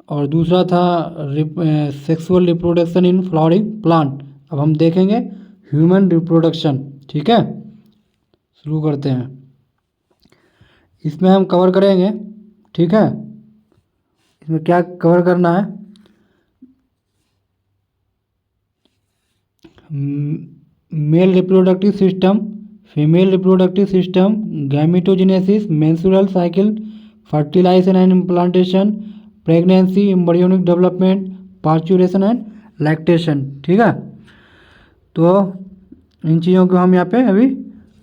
और दूसरा था sexual reproduction in flowering plant. अब हम देखेंगे ह्यूमन रिप्रोडक्शन। ठीक है, शुरू करते हैं। इसमें हम कवर करेंगे, ठीक है, इसमें क्या कवर करना है, male reproductive system, female reproductive system, gametogenesis, menstrual cycle, fertilisation and implantation, pregnancy, embryonic development, parturition and lactation. ठीक है, तो इन चीज़ों को हम यहाँ पे अभी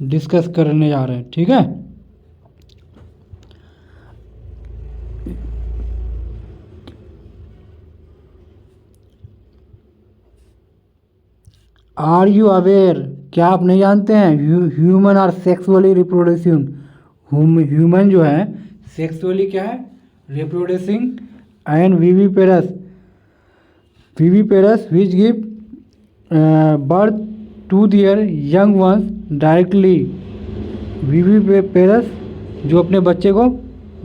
डिस्कस करने जा रहे हैं। ठीक है, आर यू अवेयर, क्या आप नहीं जानते हैं, human are sexually reproducing, human जो है सेक्सुअली क्या है, reproducing, and viviparous which give birth to their young ones directly, viviparous जो अपने बच्चे को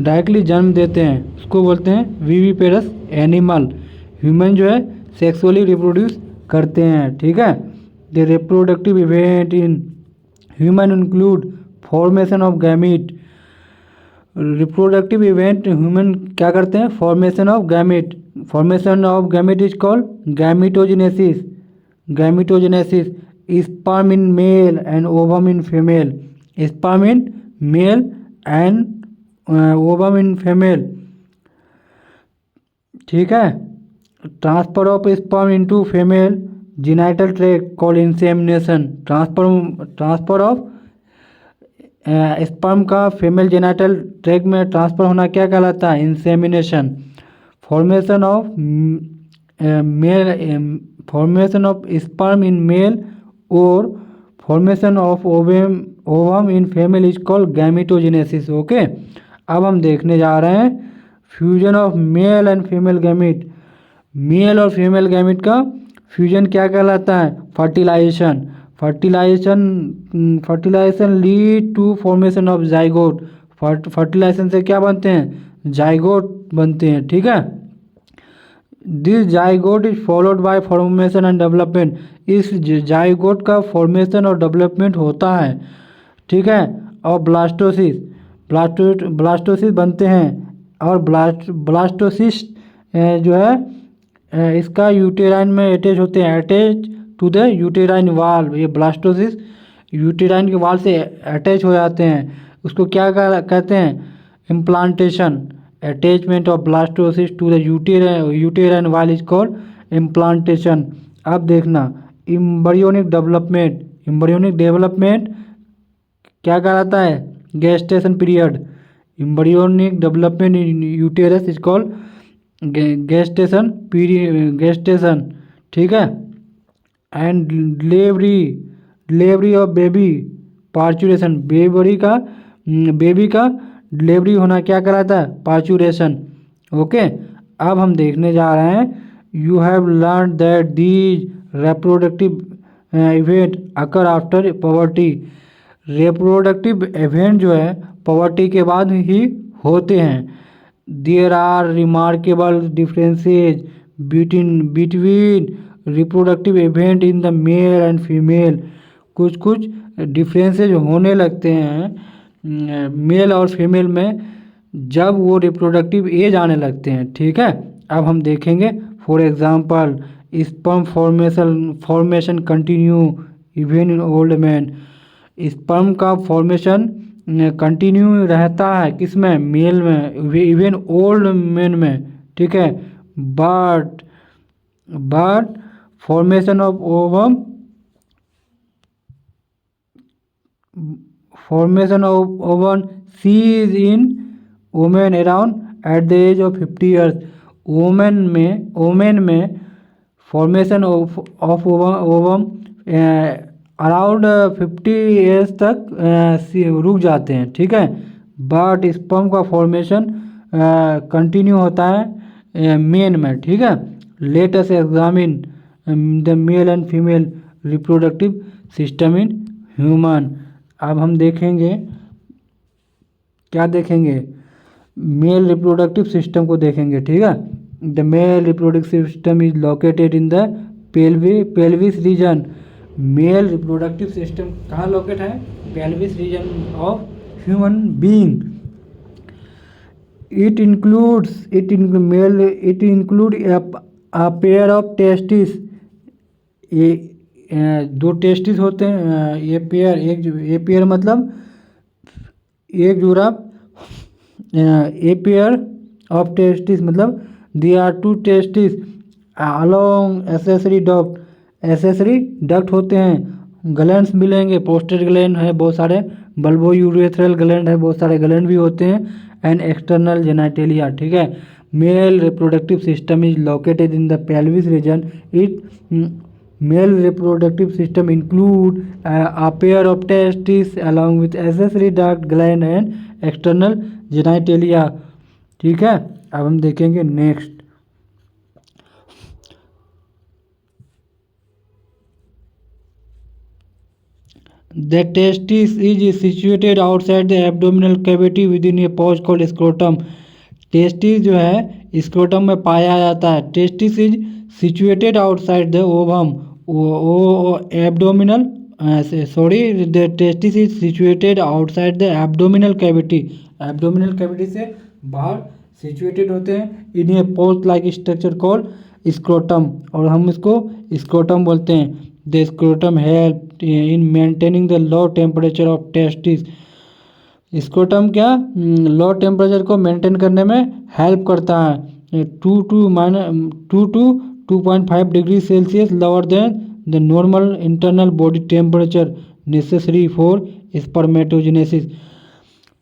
डायरेक्टली जन्म देते हैं उसको बोलते हैं विविपेरस एनिमल। ह्यूमन जो है सेक्सुअली रिप्रोड्यूस करते हैं। ठीक है, the reproductive event in human include formation of gamete, reproductive event human क्या करते हैं, formation of gamete, formation of gamete is called gametogenesis, gametogenesis, sperm in male and ovum in female, sperm in male and ovum in female. ठीक है, transfer of sperm into female genital tract called insemination, transfer of sperm का female genital tract में transfer होना क्या कहलाता है, insemination. Formation of formation of sperm in male और formation of ovum in female is called gametogenesis. Okay, अब हम देखने जा रहे हैं fusion of male and female gamete, male और फीमेल गैमिट का फ्यूजन क्या कहलाता है, fertilisation, fertilisation lead to formation of zygote, fertilisation से क्या बनते हैं, जाइगोट बनते हैं। ठीक है, this zygote is followed by formation and development, इस जाइगोट का फॉर्मेशन और डेवलपमेंट होता है। ठीक है, और ब्लास्टोसिस, ब्लास्टोसिस बनते हैं, और ब्लास्टोसिस जो है इसका यूटेराइन में अटैच होते हैं, अटैच टू द यूटेराइन वाल, ये ब्लास्टोसिस यूटेराइन के वाल से अटैच हो जाते हैं, उसको क्या कहते हैं, implantation, attachment of blastocyst to the uterine wall is called implantation. अब देखना एम्ब्रियोनिक डेवलपमेंट, एम्ब्रियोनिक डेवलपमेंट क्या कहलाता है, gestation period, embryonic development in uterus is called gestation period, gestation. ठीक है, and delivery of baby, parturition, baby का delivery होना क्या कहलाता है, पार्चुरेशन। ओके, अब हम देखने जा रहे हैं, you have learn that these reproductive event occur after puberty, reproductive event जो है पॉवर्टी के बाद ही होते हैं। There are remarkable differences between reproductive event in the male and female, कुछ डिफरेंसेज होने लगते हैं मेल और फीमेल में जब वो रिप्रोडक्टिव एज आने लगते हैं। ठीक है, अब हम देखेंगे for example sperm formation continue even in old man, sperm का फॉर्मेशन कंटिन्यू रहता है किसमें, मेल में, इवन ओल्ड मैन में। ठीक है, but formation of ovum, formation of ovum cease in women around at the age of 50 years, women में formation of ovum around 50 years तक रुक जाते हैं। ठीक है, बट स्पर्म का फॉर्मेशन कंटिन्यू होता है मेन में। ठीक है, let us examine the male and female reproductive system in human. अब हम देखेंगे, क्या देखेंगे, मेल रिप्रोडक्टिव सिस्टम को देखेंगे। ठीक है, the mail reproductive system is located in the pelvis region. Mail reproductive system कहाँ लोकेट है? Pelvis region of human being. It include a pair of testes। ये दो टेस्टिस होते हैं। ये पेयर मतलब एक जोड़ा। ए पेयर ऑफ टेस्टिस मतलब they are two testis along accessory duct होते हैं। ग्लैंड्स मिलेंगे, पोस्टेड ग्लैंड है बहुत सारे, बल्बो यूरेथ्रल ग्लैंड है बहुत सारे, ग्लैंड भी होते हैं, एंड एक्सटर्नल जेनाइटेलिया। ठीक है। Male reproductive system is located in the pelvis region. It mail reproductive system include a pair of testes along with accessory duct, gland and external genitalia। ठीक है। अब हम देखेंगे next. The testis is situated outside the abdominal cavity within a pouch called scrotum। Testis जो है scrotum में पाया जाता है। Testis is situated outside the ovum abdominal the testis is situated outside the abdominal cavity. Abdominal cavity से बाहर situated होते हैं in a post like structure called scrotum, और हम इसको स्क्रोटम बोलते हैं। The scrotum help in maintaining the low temperature of testis. Scrotum क्या लो टेम्परेचर को मेंटेन करने में हेल्प करता है। 2 to 2.5 degree Celsius lower than the normal internal body temperature necessary for spermatogenesis.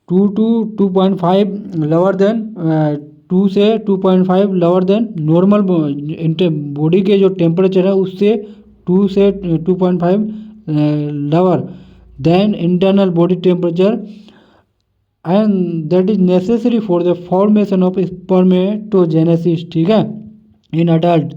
2 to 2.5 lower than 2 से 2.5 lower than normal body के जो temperature है उससे 2 से 2.5 lower than internal body temperature, and that is necessary for the formation of spermatogenesis. ठीक है। In adult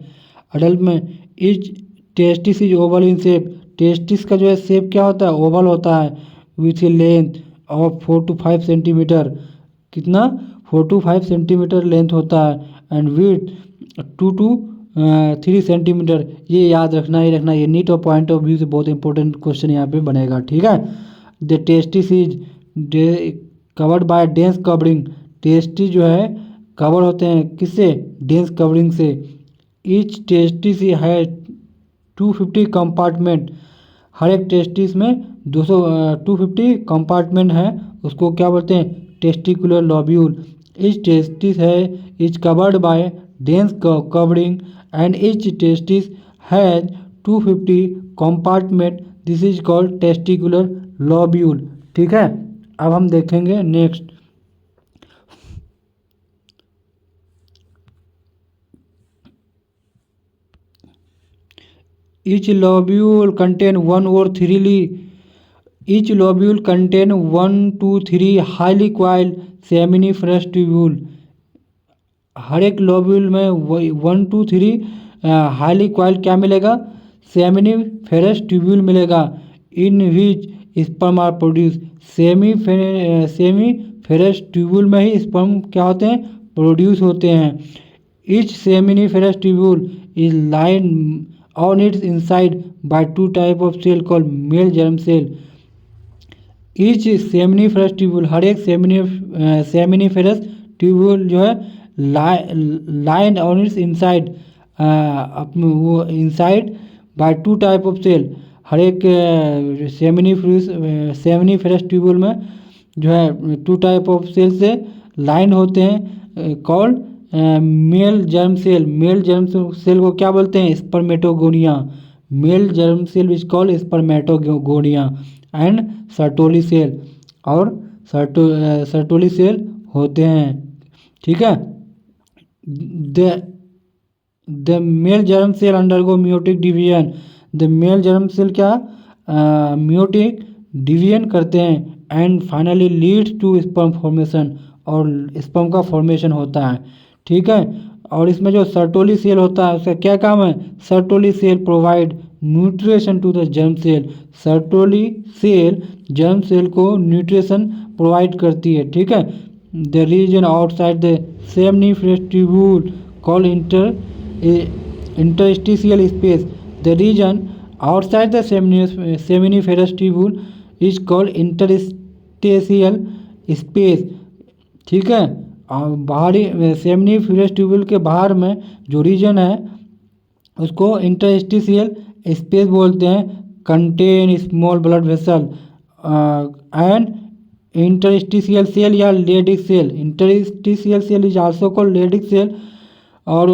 में is testis is oval in shape. Testis का जो है शेप क्या होता है? ओवल होता है, with A length of 4 to 5 centimetre. कितना? 4 to 5 सेंटीमीटर लेंथ होता है, एंड विथ 2 to 3 सेंटीमीटर। ये याद रखना ही रखना, ये नीट और पॉइंट ऑफ व्यू से बहुत इंपॉर्टेंट क्वेश्चन यहाँ पे बनेगा। ठीक है। The testis is covered bye dense covering. Testis जो है कवर होते हैं किससे? डेंस कवरिंग से। ईच टेस्टिस है 250 कंपार्टमेंट। हर एक टेस्टिस में 250 कंपार्टमेंट है, उसको क्या बोलते हैं? Testicular lobule. ईच टेस्टिस है is covered bye dense covering and each testis has 250 compartment. This is called testicular lobule. ठीक है। अब हम देखेंगे next. Each lobule contain 1 or 2 3 highly coiled seminiferous tubule। हर एक लोब्यूल में 1 to 3 हाईली कॉइल्ड क्या मिलेगा? सेमिनिफेरस ट्यूब्यूल मिलेगा। इन विच स्पर्म आर प्रोड्यूस। सेमीफेरस ट्यूब्यूल में ही स्पर्म क्या होते हैं? प्रोड्यूस होते हैं। Each seminiferous tubule is line on its inside by 2 type of cell called male germ cell। each seminiferous tubule, हर एक seminiferous tubule जो है lined on its inside वो inside by 2 type of cell। हर एक seminiferous tubule में जो है 2 type of cell से line होते हैं, called male germ cell. Male germ cell को क्या बोलते हैं? Spermatogonia. Male germ cell is called spermatogonia and sertoli cell, और सर्टोली सेल होते हैं। ठीक है। The male germ cell undergo meiotic division. The male germ cell क्या मियोटिक डिवीजन करते हैं, and finally leads to sperm formation, और sperm का फॉर्मेशन होता है। ठीक है। और इसमें जो सर्टोली सेल होता है उसका क्या काम है? Sertoli cell provide nutrition to the germ cell. Sertoli cell germ cell को न्यूट्रिशन प्रोवाइड करती है। ठीक है। The region outside the seminiferous tubule called interstitial space. The region outside the seminiferous tubule is called interstitial space. ठीक है, और बाहरी seminiferous tubule के बाहर में जो रीजन है उसको इंटरस्टिशियल स्पेस बोलते हैं. Contain small blood vessel and interstitial cell या Leydig cell. Interstitial cell is also called Leydig cell. और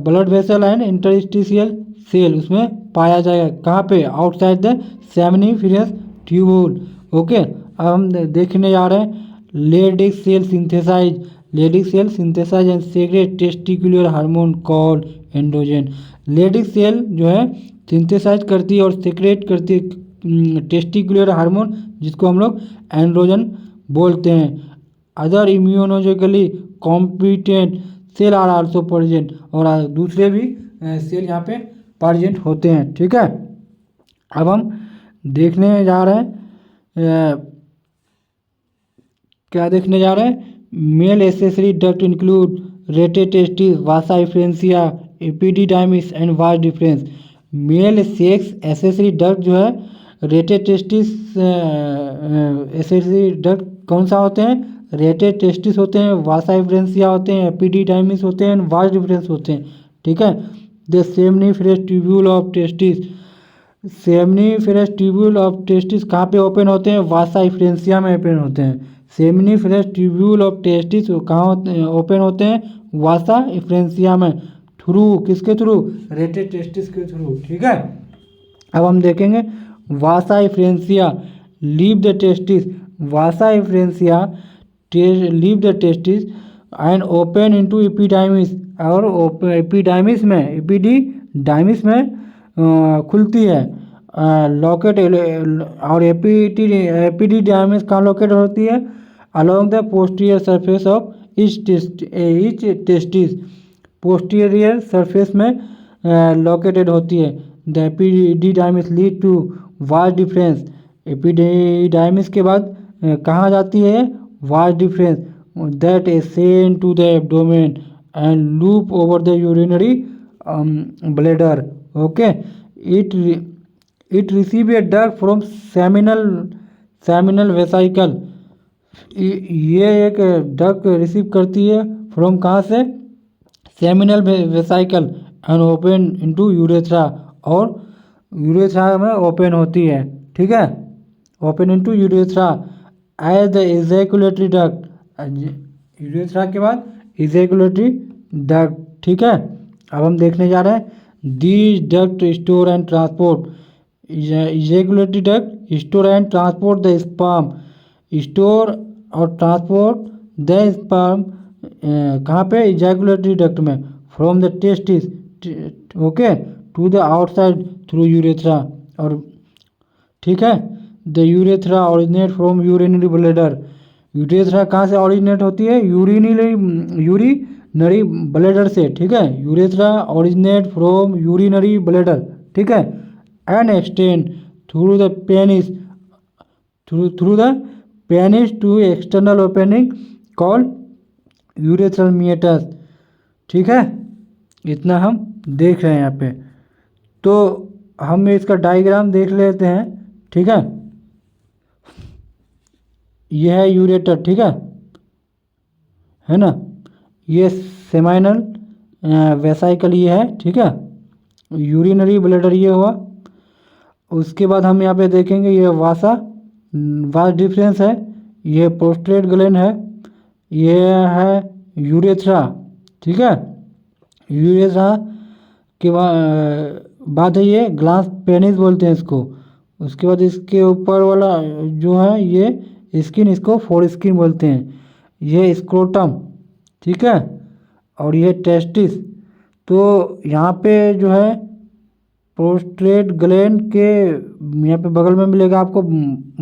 blood vessel and interstitial cell उसमें पाया जाएगा. कहाँ पे? Outside the seminiferous tubule. Okay, अब हम देखने जा रहे हैं Leydig cell synthesise. Leydig cell synthesise and secrete testicular hormone called androgen. Leydig cell जो है सिंथेसाइज करती है और सेक्रेट करती है टेस्टिकुलर हार्मोन जिसको हम लोग एंड्रोजन बोलते हैं. Other immunologically competent cell are also present. और दूसरे भी सेल यहाँ पे प्रेजेंट होते हैं. ठीक है, अब हम देखने जा रहे हैं क्या देखने जा रहे हैं. Male accessory duct include rate testis, vasa efferentia, epididymis and vas deferens. Male sex accessory duct जो है रेटे टेस्टिस एसेसरी डक्ट कौन सा होते हैं? रेटे टेस्टिस होते हैं, वासा इफ्रेंसिया होते हैं, एपिडिडाइमिस होते हैं, वास डिफरेंस होते हैं. ठीक है, the seminiferous tubule of testis. Seminiferous tubule of testis कहाँ पे ओपन होते हैं? वासा इफ्रेंसिया में ओपन होते हैं. सेमिनिफेरस ट्यूब्यूल ऑफ टेस्टिस कहाँ ओपन होते हैं? वासा इफ्रेंसिया में. थ्रू किसके थ्रू? रेटे टेस्टिस के थ्रू. ठीक है, अब हम देखेंगे vasa efferentia leave the testis. Vasa efferentia leave the testis and open into epididymis. और एपिडाइमिस में खुलती है. लॉकेट और एपिडिडाइमिस कहाँ लोकेट होती है? Along the posterior surface of each testis. Posterior surface में लोकेटेड होती है. The epididymis lead to vas deferens. Epididymis के बाद कहाँ जाती है? Vas deferens. That ascend to the abdomen and loop over the urinary bladder. Okay, it receive a duct from seminal vesicle. ये एक डक्ट रिसीव करती है फ्रॉम कहाँ से? Seminal vesicle and open into urethra. और यूरेथ्रा में open होती है. ठीक है, open into urethra as the ejaculatory duct. Urethra के बाद इजैकुलेटरी डक्ट. ठीक है, अब हम देखने जा रहे हैं these duct store and transport. Ejaculatory duct store and transport the sperm. Store और ट्रांसपोर्ट द स्पर्म कहाँ पे? इजैकुलेटरी डक्ट में. From the testis okay to the outside through urethra. और ठीक है, the urethra originate from urinary bladder. Urethra कहाँ से originate होती है? यूरिनरी ब्लैडर से. ठीक है, urethra originate from urinary bladder. ठीक है, and extend through the penis to external opening called urethral meatus. ठीक है, इतना हम देख रहे हैं यहाँ पे. तो हम इसका डायग्राम देख लेते हैं. ठीक है, यह है यूरेटर. ठीक है ना, ये सेमाइनल वेसाइकल ये है. ठीक है, यूरिनरी ब्लैडर ये हुआ. उसके बाद हम यहाँ पे देखेंगे ये वास डिफरेंस है. ये प्रोस्टेट ग्लैंड है. ये है यूरेथ्रा. ठीक है, यूरेथ्रा के बाद है ये ग्लास पेनिस बोलते हैं इसको. उसके बाद इसके ऊपर वाला जो है ये स्किन, इसको फोर स्किन बोलते हैं. ये स्क्रोटम. ठीक है, और ये टेस्टिस. तो यहाँ पे जो है प्रोस्टेट ग्लैंड के यहाँ पे बगल में मिलेगा आपको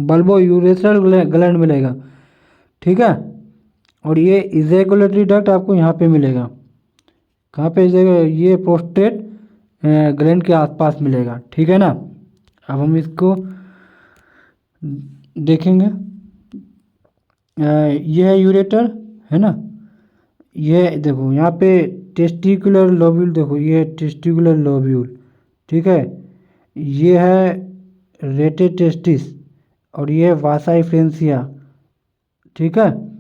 बल्बो यूरेथ्रल ग्लैंड मिलेगा. ठीक है, और ये इजैकुलेटरी डक्ट आपको यहाँ पे मिलेगा. कहाँ पे? ये प्रोस्टेट ग्लैंड के आसपास मिलेगा. ठीक है ना, अब हम इसको देखेंगे. ये है यूरेटर है ना. ये देखो यहाँ पे टेस्टिकुलर लोब्यूल, देखो ये टेस्टिकुलर लोब्यूल, ठीक है। ये है रेटे टेस्टिस और ये वासा फ्रेंसिया, ठीक है।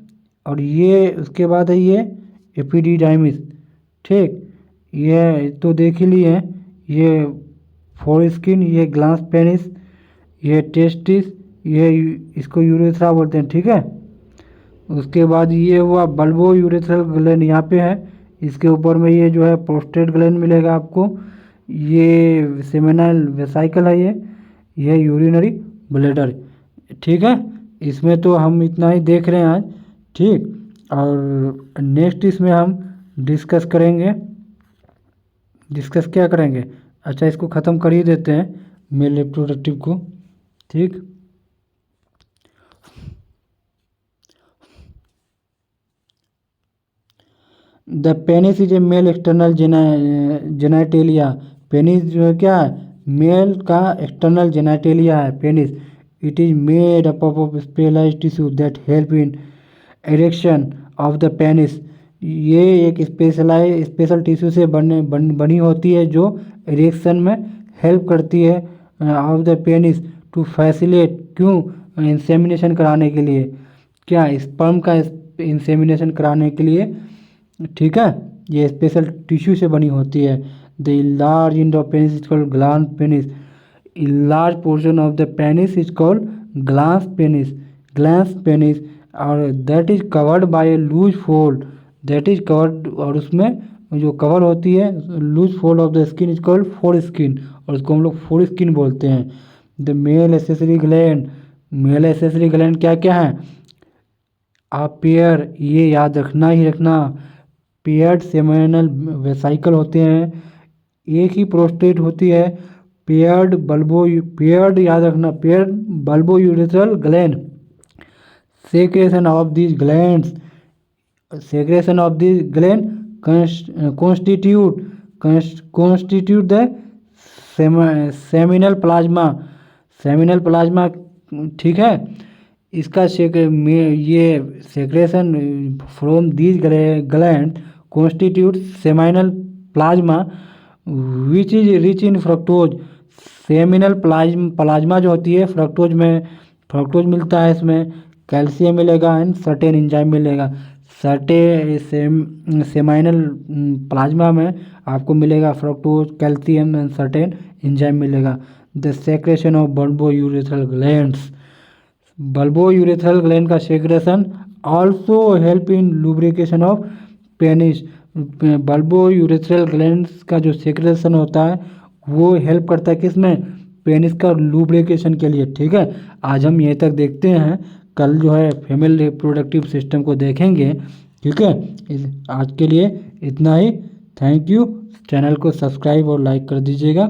और ये उसके बाद है ये एपिडिडाइमिस, ठीक। ये तो देख ही लिए हैं, ये फोर स्किन, ये ग्लास पेनिस, ये टेस्टिस, ये इसको यूरेथ्रा बोलते हैं, ठीक है। उसके बाद ये हुआ बल्बो यूरेथ्रल ग्लैंड, यहाँ पे है। इसके ऊपर में ये जो है प्रोस्टेट ग्लैंड मिलेगा आपको। ये सेमिनल वेसाइकल है, ये यूरिनरी ब्लैडर, ठीक है। इसमें तो हम इतना ही देख रहे हैं आज, ठीक। और नेक्स्ट इसमें हम डिस्कस करेंगे, डिस्कस क्या करेंगे, अच्छा इसको ख़त्म कर ही देते हैं मेल रिप्रोडक्टिव को, ठीक। The penis is a male external genitalia, penis जो है क्या है, मेल का एक्सटर्नल जेनाइटेलिया है penis. It is made up of specialised tissue that help in erection of the penis. ये एक स्पेशल टिश्यू से बनी होती है जो इरेक्शन में हेल्प करती है of the penis to facilitate, क्यों, इंसेमिनेशन कराने के लिए, क्या स्पर्म का इंसेमिनेशन कराने के लिए, ठीक है। ये स्पेशल टिश्यू से बनी होती है। The large end of penis is called glans penis, large portion of the penis is called glans penis और that is covered by a loose fold, that is covered, और उसमें जो कवर होती है loose fold of the skin is called foreskin, और उसको हम लोग फोर स्किन बोलते हैं। The male accessory gland, male accessory gland क्या क्या है, आप पेयर, ये याद रखना ही रखना, पेयर्ड सेमिनल वेसाइकल होते हैं, एक ही प्रोस्टेट होती है, पेयर्ड याद रखना, paired bulbo urethral gland. Secretion of this glands, secretion of this gland constitute the seminal plasma, seminal plasma, ठीक है। इसका ये secretion from these gland constitute seminal plasma which is rich in fructose. Seminal plasma जो होती है fructose में, fructose मिलता है इसमें, कैल्शियम मिलेगा एंड सर्टेन एंजाइम मिलेगा। सेमाइनल प्लाज्मा में आपको मिलेगा fructose, calcium and certain enzyme मिलेगा। The secretion of bulbourethral glands, bulbourethral gland का secretion also help in lubrication of penis. Bulbourethral gland का जो सेक्रेशन होता है वो हेल्प करता है किसमें, पेनिस का लुब्रिकेशन के लिए, ठीक है। आज हम यहीं तक देखते हैं, कल जो है फीमेल रिप्रोडक्टिव सिस्टम को देखेंगे, ठीक है। आज के लिए इतना ही, थैंक यू। चैनल को सब्सक्राइब और लाइक कर दीजिएगा।